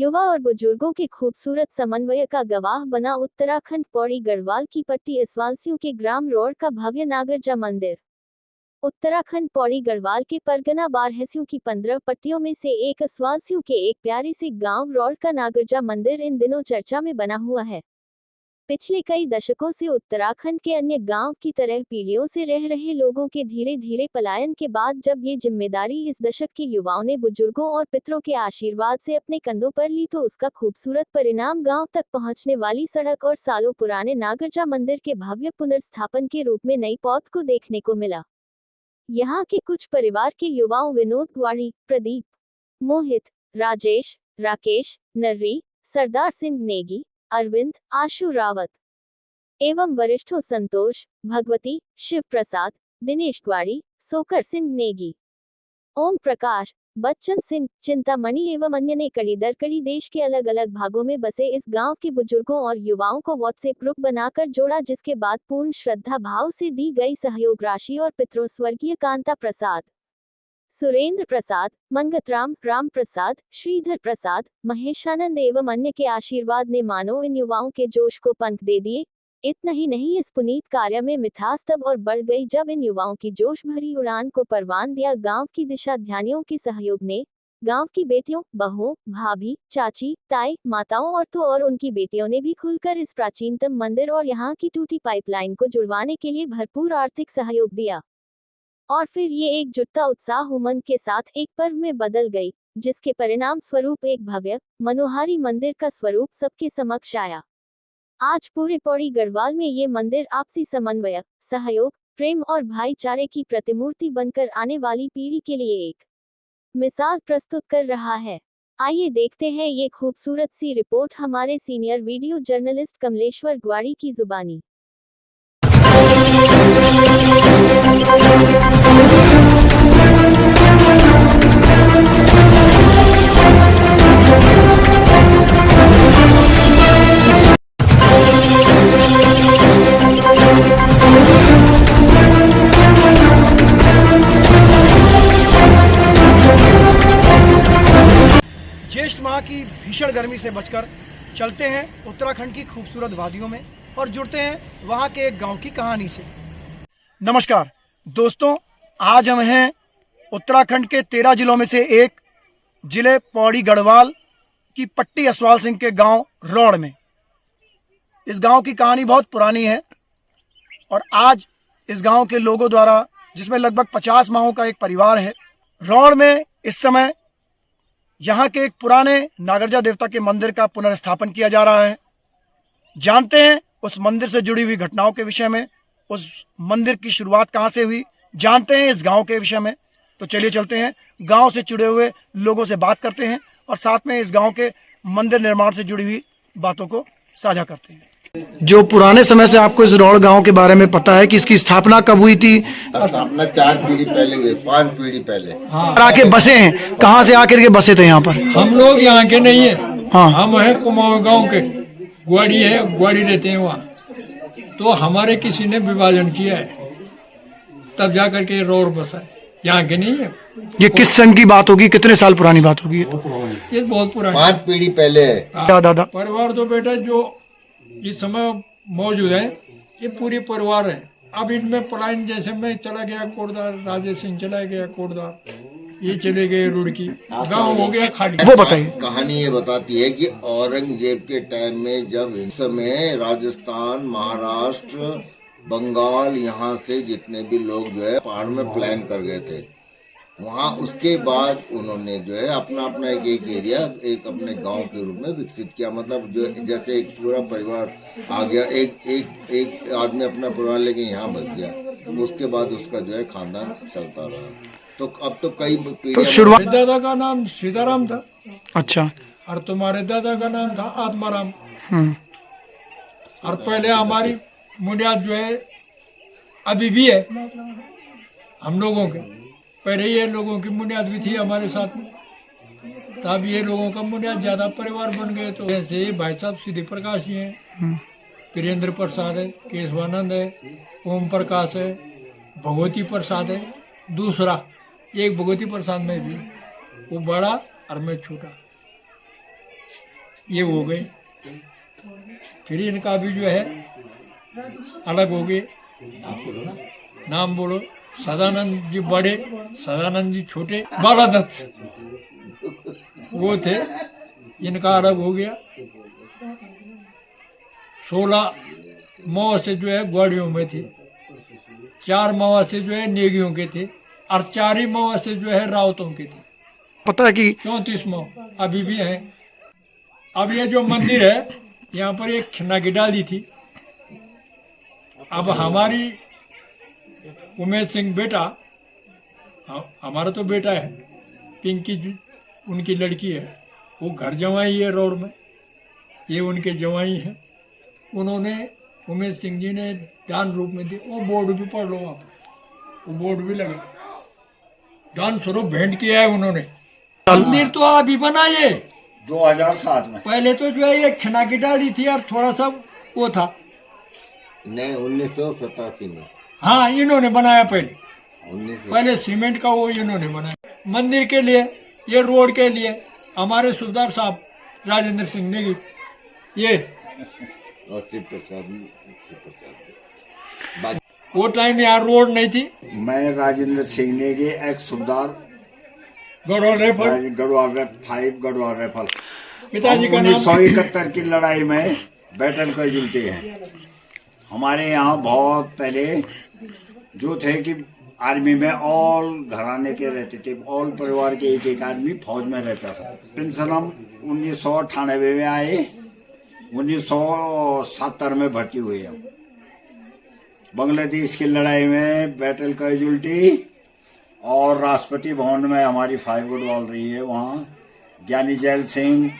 युवा और बुजुर्गों के खूबसूरत समन्वय का गवाह बना उत्तराखंड पौड़ी गढ़वाल की पट्टी इस्वालसियों के ग्राम रोड का भव्य नागरजा मंदिर। उत्तराखंड पौड़ी गढ़वाल के परगना बारहसियों की 15 पट्टियों में से एक इस्वालसियों के एक प्यारे से गांव रोड का नागरजा मंदिर इन दिनों चर्चा में बना हुआ है। पिछले कई दशकों से उत्तराखंड के अन्य गांव की तरह पीढ़ियों से रह रहे लोगों के धीरे धीरे पलायन के बाद जब ये जिम्मेदारी इस दशक के युवाओं ने बुजुर्गों और पितरों के आशीर्वाद से अपने कंधों पर ली तो उसका खूबसूरत परिणाम गांव तक पहुंचने वाली सड़क और सालों पुराने नागरजा मंदिर के भव्य पुनर्स्थापन के रूप में नई पौध को देखने को मिला। यहाँ के कुछ परिवार के युवाओं विनोद ग्वाड़ी, प्रदीप, मोहित, राजेश, राकेश, नर्री, सरदार सिंह नेगी, अरविंद, आशु रावत एवं वरिष्ठों संतोष, भगवती, शिव प्रसाद, दिनेश ग्वाड़ी, सोकर सिंह नेगी, ओम प्रकाश, बच्चन सिंह, चिंतामणि एवं अन्य ने कड़ी दर कड़ी देश के अलग अलग भागों में बसे इस गांव के बुजुर्गों और युवाओं को व्हाट्सएप ग्रुप बनाकर जोड़ा, जिसके बाद पूर्ण श्रद्धा भाव से दी गई सहयोग राशि और पितरों स्वर्गीय कांता प्रसाद, सुरेंद्र प्रसाद, मंगतराम, राम प्रसाद, श्रीधर प्रसाद, महेशानंद एवं अन्य के आशीर्वाद ने मानो इन युवाओं के जोश को पंख दे दिए। इतना ही नहीं, इस पुनीत कार्य में मिठास तब और बढ़ गई जब इन युवाओं की जोश भरी उड़ान को परवान दिया गांव की दिशा ध्यानियों के सहयोग ने। गांव की बेटियों, बहुओं, भाभी, चाची, ताई, माताओं और तो और उनकी बेटियों ने भी खुलकर इस प्राचीनतम मंदिर और यहाँ की टूटी पाइपलाइन को जुड़वाने के लिए भरपूर आर्थिक सहयोग दिया। और फिर ये एकजुटता उत्साह उमंग के साथ एक पर्व में बदल गई, जिसके परिणाम स्वरूप एक भव्य मनोहारी मंदिर का स्वरूप सबके समक्ष आया। आज पूरे पौड़ी गढ़वाल में ये मंदिर आपसी समन्वय, सहयोग, प्रेम और भाईचारे की प्रतिमूर्ति बनकर आने वाली पीढ़ी के लिए एक मिसाल प्रस्तुत कर रहा है। आइए देखते हैं ये खूबसूरत सी रिपोर्ट हमारे senior video journalist Kamleshwar Gwari की जुबानी। ज्येष्ठ माह की भीषण गर्मी से बचकर चलते हैं उत्तराखंड की खूबसूरत वादियों में और जुड़ते हैं वहां के एक गांव की कहानी से। नमस्कार दोस्तों, आज हम हैं उत्तराखंड के 13 जिलों में से एक जिले पौड़ी गढ़वाल की पट्टी इस्वाल सिंह के गांव रोड में। इस गांव की कहानी बहुत पुरानी है और आज इस गांव के लोगों द्वारा, जिसमें लगभग 50 माहों का एक परिवार है, रोड में इस समय यहाँ के एक पुराने नागरजा देवता के मंदिर का पुनर्स्थापन किया जा रहा है। जानते हैं उस मंदिर से जुड़ी हुई घटनाओं के विषय में, उस मंदिर की शुरुआत कहाँ से हुई, जानते हैं इस गांव के विषय में। तो चलिए चलते हैं, गांव से जुड़े हुए लोगों से बात करते हैं और साथ में इस गांव के मंदिर निर्माण से जुड़ी हुई बातों को साझा करते हैं। जो पुराने समय से आपको इस रोड गांव के बारे में पता है कि इसकी स्थापना कब हुई थी? स्थापना 4 पीढ़ी पहले हुई, 5 पीढ़ी पहले। हाँ, आके बसे हैं, कहाँ से आकर के बसे थे यहाँ पर? हम लोग यहाँ के नहीं है। हाँ, हम है कुमाऊं गांव के, ग्वाड़ी है, ग्वाड़ी रहते हैं वहाँ। तो हमारे किसी ने विभाजन किया है, तब जाकर के रोड बसा है, यहाँ के नहीं है। ये किस सन की बात होगी, कितने साल पुरानी बात होगी? ये बहुत पुरानी 5 पीढ़ी पहले है। दादा परिवार तो बेटा जो इस समय मौजूद है, ये पूरी परिवार है। अब इनमें पलायन, जैसे मैं चला गया कोटदार, राजेश सिंह चला गया कोटदार, ये चले गए रुड़की, गांव हो गया खाली। वो बताइए। कहानी ये बताती है कि औरंगजेब के टाइम में, जब इस समय राजस्थान, महाराष्ट्र, बंगाल, यहाँ से जितने भी लोग जो है पहाड़ में प्लान कर गए थे, वहाँ उसके बाद उन्होंने जो है अपना अपना एक एरिया, एक अपने गांव के रूप में विकसित किया। मतलब जो जैसे एक पूरा परिवार आ गया, एक आदमी अपना परिवार लेके यहाँ बस गया, तो उसके बाद उसका जो है खानदान चलता रहा। तो अब तो कई तो शुरुआत, दादा का नाम सीताराम था। अच्छा। और तुम्हारे दादा का नाम था आत्माराम। और पहले हमारी बुनियाद जो है अभी भी है हम लोगों के, पहले ये लोगों की बुनियाद भी थी हमारे साथ में, तब ये लोगों का बुनियाद ज्यादा परिवार बन गए। तो जैसे भाई साहब सिद्धि प्रकाश जी हैं, वीरेंद्र प्रसाद है, केशवानंद है, ओम प्रकाश है, भगवती प्रसाद है, दूसरा एक भगवती प्रसाद में भी, वो बड़ा और मैं छोटा। ये हो गए। फिर इनका भी जो है अलग हो गए। नाम बोलो। सदानंद जी बड़े, सदानंद जी छोटे, बालादत्त वो थे, इनका अलग हो गया। 16 मौ से जो है ग्वाड़ियों में थे, 4 मवा से जो है नेगियों के थे, और 4 ही मवा से जो है रावतों के थे। पता है कि 34 मौ अभी भी हैं। अब ये जो मंदिर है, यहाँ पर एक खन्ना की डाली थी। अब हमारी उमेश सिंह बेटा, हमारा तो बेटा है, पिंकी जी उनकी लड़की है, वो घर जवाई है रोड में, ये उनके जवाई हैं। उन्होंने उमेश सिंह जी ने दान रूप में दिया। वो बोर्ड भी पढ़ लो आप, वो बोर्ड भी लगे, दान स्वरूप भेंट किया है उन्होंने। मंदिर तो अभी बना ये 2007 में। पहले तो जो है ये खना की डाली थी और थोड़ा सा वो था। नहीं, 1987 में। हाँ, इन्होंने बनाया पहले 1900 पहले सीमेंट का वो इन्होंने बनाया। मंदिर के लिए, ये रोड के लिए हमारे सूबेदार साहब राजेंद्र सिंह ने ये और शिव प्रसाद। वो टाइम यहाँ रोड नहीं थी। मैं राजेंद्र सिंह नेगी, एक्स सूबेदार गढ़वाल रेफर, गढ़वाल 5 गढ़वाल रेफल। पिताजी का नाम 1971 की लड़ाई में बैटल कैजुअल्टी है। हमारे यहाँ बहुत पहले जो थे कि आर्मी में ऑल घराने के रहते थे, ऑल परिवार के एक एक आदमी फौज में रहता था। पेंशन हम 1998 में आए, 1970 में भर्ती हुए हम। बांग्लादेश की लड़ाई में बैटल कैजुअल्टी, और राष्ट्रपति भवन में हमारी 5 गढ़वाल रही है। वहाँ ज्ञानी जैल सिंह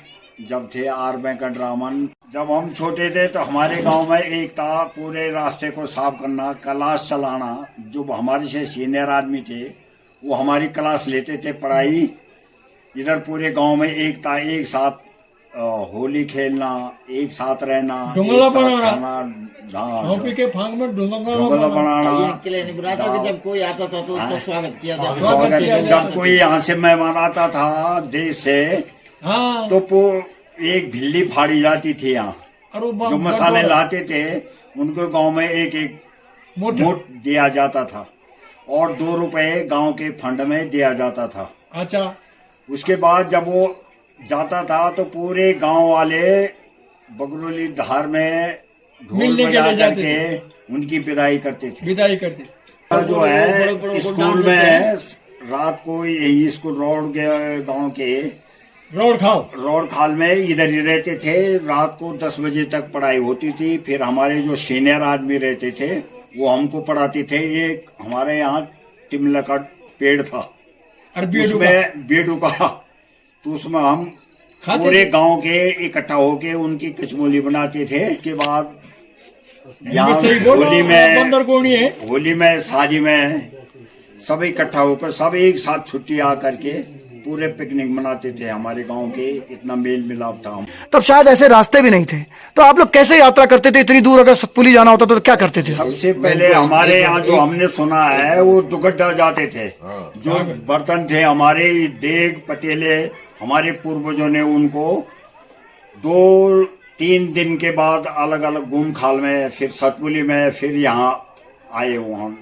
जब थे, आर वेंकटरामन। जब हम छोटे थे तो हमारे गांव में एक था, पूरे रास्ते को साफ करना, क्लास चलाना। जो हमारे से सीनियर आदमी थे वो हमारी क्लास लेते थे पढ़ाई। इधर पूरे गांव में एक था, एक साथ होली खेलना, एक साथ रहना, डोंगला एक साथ बनाना। खाना, हॉपी के फांग में ढोंगला डोंगला बनाना। जब कोई आता था तो उसका स्वागत किया जाता था। स्वागत जब कोई यहाँ से मेहमान आता था देश से, हाँ, तो एक भिल्ली फाड़ी जाती थी यहाँ। और वो जो मसाले लाते थे उनको गांव में एक एक मुठ दिया जाता था, और 2 रुपए गांव के फंड में दिया जाता था। अच्छा, उसके बाद जब वो जाता था तो पूरे गांव वाले बगरोली धार में ढोल मिलने के बजा लिए जाते करके उनकी विदाई करते थे। विदाई करते। जो है स्कूल में रात को यही स्कूल रोड के गांव के रोड खाल में इधर ही रहते थे। रात को 10 बजे तक पढ़ाई होती थी। फिर हमारे जो सीनियर आदमी रहते थे वो हमको पढ़ाते थे। एक हमारे यहाँ टिमला का पेड़ था, उसमें बेडू का, तो उसमें हम पूरे गांव के इकट्ठा होके उनकी कचमोली बनाते थे। उसके बाद यहाँ होली में शादी में सब इकट्ठा होकर सब एक साथ छुट्टी आ करके पूरे पिकनिक मनाते थे। हमारे गांव के इतना मेल मिलाप था। तब शायद ऐसे रास्ते भी नहीं थे, तो आप लोग कैसे यात्रा करते थे? इतनी दूर अगर सतपुली जाना होता तो क्या करते थे? सबसे पहले हमारे यहाँ जो हमने सुना है वो दुगड्डा जाते थे। जो बर्तन थे हमारे, देग पतीले, हमारे पूर्वजों ने उनको 2-3 दिन के बाद अलग अलग घूम खाल में, फिर सतपुली में, फिर यहाँ आए। वहाँ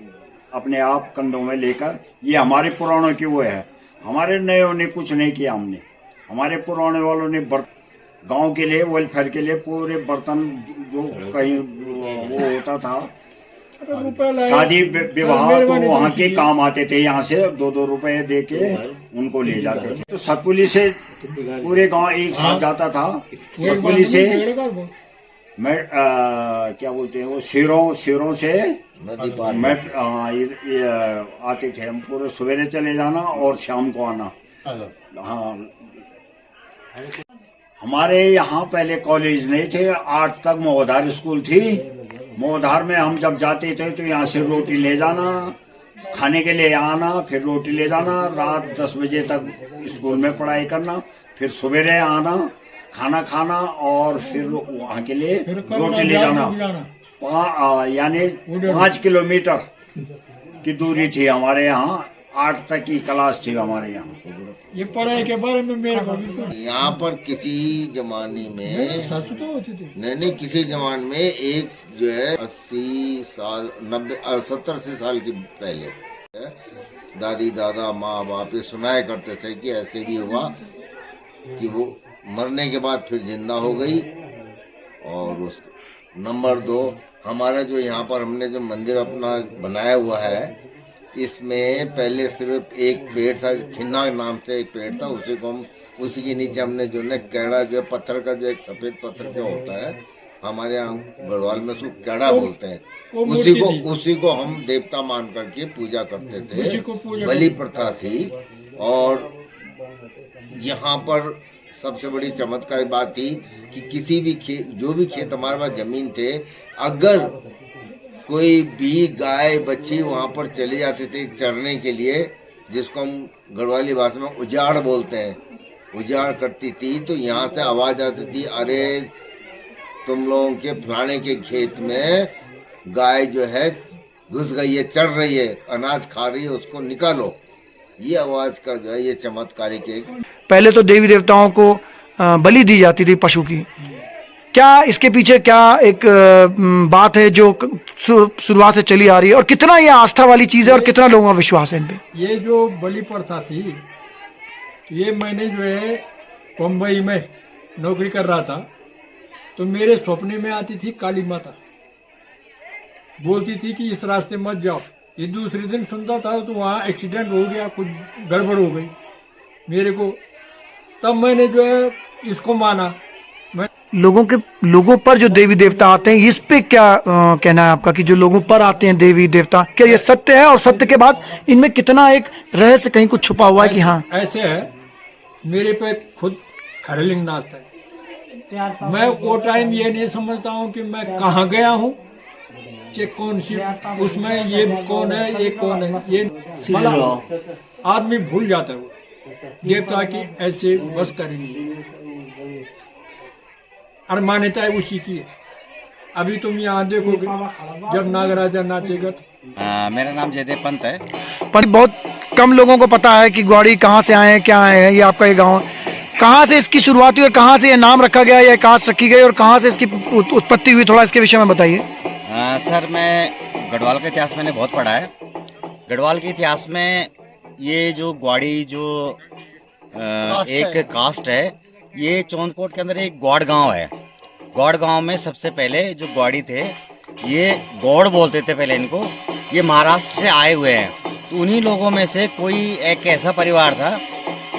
अपने आप कंधों में लेकर, ये हमारे पुराणों की वो है। हमारे नयों ने कुछ नहीं किया। हमने, हमारे पुराने वालों ने गांव के लिए, वेलफेयर के लिए पूरे बर्तन जो कहीं वो होता था शादी विवाह, तो वहाँ के काम आते थे। यहाँ से 2-2 रुपए दे के उनको ले जाते थे। तो सतपुली से पूरे गांव एक साथ जाता था। सतपुली से मैं क्या बोलते हैं वो, शिरों से मैं आते थे हम। पूरे सवेरे चले जाना और शाम को आना। हाँ, हमारे यहाँ पहले कॉलेज नहीं थे, 8 तक मोहधार स्कूल थी। मोहधार में हम जब जाते थे तो यहाँ से रोटी ले जाना, खाने के लिए आना, फिर रोटी ले जाना, रात 10 बजे तक स्कूल में पढ़ाई करना, फिर सवेरे आना, खाना खाना, और फिर वहाँ के लिए रोटी ले जाना। यानी 5 किलोमीटर की दूरी थी हमारे यहाँ। 8 तक की क्लास थी हमारे यहाँ। ये पढ़ाई के बारे में मेरे को भी यहाँ पर किसी जमाने में सच तो होती थी। नहीं किसी जमाने में एक जो है 80 साल 90 70 साल की पहले दादी दादा माँ बाप ये सुनाया करते थे कि ऐसे भी हुआ कि वो मरने के बाद फिर जिंदा हो गई। और उस नंबर 2 हमारा जो यहाँ पर हमने जो मंदिर अपना बनाया हुआ है, इसमें पहले सिर्फ एक पेड़ था, छिन्ना नाम से एक पेड़ था, उसी को हम उसी के नीचे हमने जो है कैड़ा जो पत्थर का जो एक सफेद पत्थर क्या होता है हमारे यहाँ गढ़वाल में उसको कैड़ा बोलते हैं, उसी को हम देवता मान करके पूजा करते थे। बलि प्रथा थी। और यहाँ पर सबसे बड़ी चमत्कार बात थी कि किसी भी खेत जो भी खेत हमारे पास जमीन थे, अगर कोई भी गाय बच्ची वहाँ पर चली जाती थी चरने के लिए, जिसको हम गढ़वाली भाषा में उजाड़ बोलते हैं, उजाड़ करती थी, तो यहाँ से आवाज आती थी, अरे तुम लोगों के फलाने के खेत में गाय जो है घुस गई है, चढ़ रही है, अनाज खा रही है, उसको निकालो। ये आवाज का जो है ये चमत्कारिक एक। पहले तो देवी देवताओं को बलि दी जाती थी पशु की, क्या इसके पीछे क्या एक बात है जो शुरुआत से चली आ रही है, और कितना ये आस्था वाली चीज है और कितना लोगों का विश्वास है इन पे? ये जो बलि प्रथा थी, ये मैंने जो है मुंबई में नौकरी कर रहा था, तो मेरे सपने में आती थी काली माता, बोलती थी कि इस रास्ते मत जाओ। ये दूसरे दिन सुनता था तो वहाँ एक्सीडेंट हो गया, कुछ गड़बड़ हो गई मेरे को, तब मैंने जो है इसको माना। लोगों पर जो देवी देवता आते हैं, इस पे क्या कहना है आपका कि जो लोगों पर आते हैं देवी देवता, क्या ये सत्य है? और सत्य के बाद इनमें कितना एक रहस्य कहीं कुछ छुपा हुआ है कि हाँ ऐसे है? मेरे पे खुद खरलिंग नाचता है। मैं वो टाइम ये नहीं समझता हूँ कि मैं कहाँ गया हूँ, कि कौन सी उसमें ये कौन है, ये कौन है, ये आदमी भूल जाता है। वो देवता की ऐसे बस करेंगे और मान्यता है उसी की है। अभी तुम यहाँ देखोगे जब नागराजा नाचेगा। मेरा नाम जयदेव पंत है। पर बहुत कम लोगों को पता है कि ग्वाड़ी कहाँ से आए हैं, क्या आए हैं। ये आपका ये गाँव कहाँ से इसकी शुरुआत हुई और कहाँ से ये नाम रखा गया या कास्ट रखी गई और कहाँ से इसकी उत्पत्ति हुई, थोड़ा इसके विषय में बताइए। सर, मैं गढ़वाल का इतिहास मैंने बहुत पढ़ा है। गढ़वाल के इतिहास में ये जो ग्वाड़ी जो एक कास्ट है, ये चौंदकोट के अंदर एक गौड़ गांव है। गौड़ गांव में सबसे पहले जो ग्वाड़ी थे, ये गौड़ बोलते थे पहले इनको, ये महाराष्ट्र से आए हुए हैं। तो उन्हीं लोगों में से कोई एक ऐसा परिवार था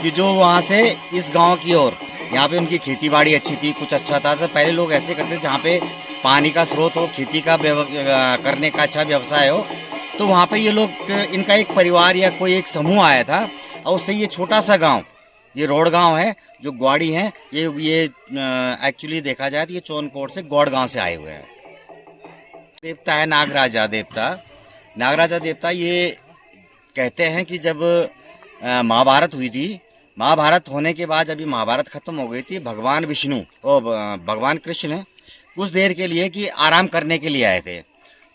कि जो वहाँ से इस गांव की ओर, यहाँ पे उनकी खेती बाड़ी अच्छी थी, कुछ अच्छा था। तो पहले लोग ऐसे करते जहाँ पे पानी का स्रोत हो, खेती का करने का अच्छा व्यवसाय हो, तो वहाँ पे ये लोग, इनका एक परिवार या कोई एक समूह आया था और उससे ये छोटा सा गांव, ये रोड गांव है, जो ग्वाड़ी हैं, ये एक्चुअली देखा जाए तो ये चौनकोट से गौड़ गांव से आए हुए हैं। देवता है नागराजा देवता। नागराजा देवता ये कहते हैं कि जब महाभारत हुई थी, महाभारत होने के बाद जब महाभारत खत्म हो गई थी, भगवान विष्णु और भगवान कृष्ण कुछ देर के लिए कि आराम करने के लिए आए थे।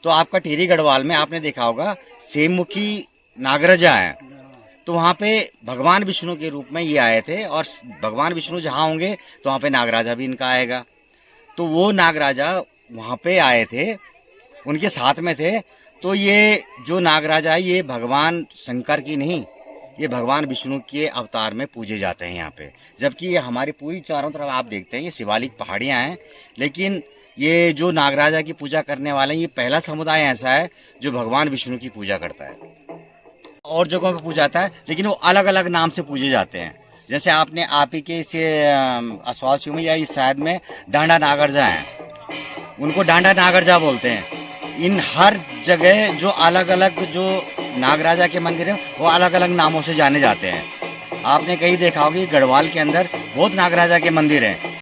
तो आपका टिहरी गढ़वाल में आपने देखा होगा सेममुखी नागराजा है, तो वहाँ पे भगवान विष्णु के रूप में ये आए थे। और भगवान विष्णु जहाँ होंगे तो वहाँ पे नागराजा भी इनका आएगा। तो वो नागराजा वहाँ पे आए थे, उनके साथ में थे। तो ये जो नागराजा है, ये भगवान शंकर की नहीं, ये भगवान विष्णु के अवतार में पूजे जाते हैं यहाँ पे। जबकि ये हमारी पूरी चारों तरफ आप देखते हैं ये शिवालिक पहाड़ियाँ हैं, लेकिन ये जो नागराजा की पूजा करने वाले हैं, ये पहला समुदाय ऐसा है जो भगवान विष्णु की पूजा करता है। और जगहों पे पूजा जाता है, लेकिन वो अलग अलग नाम से पूजे जाते हैं। जैसे आपने आप ही के इसे असवासियों में या इस शायद में डांडा नागरजा हैं, उनको डांडा नागरजा बोलते हैं। इन हर जगह जो अलग अलग जो नागराजा के मंदिर हैं, वो अलग अलग नामों से जाने जाते हैं। आपने कहीं देखा होगा कि गढ़वाल के अंदर बहुत नागराजा के मंदिर हैं।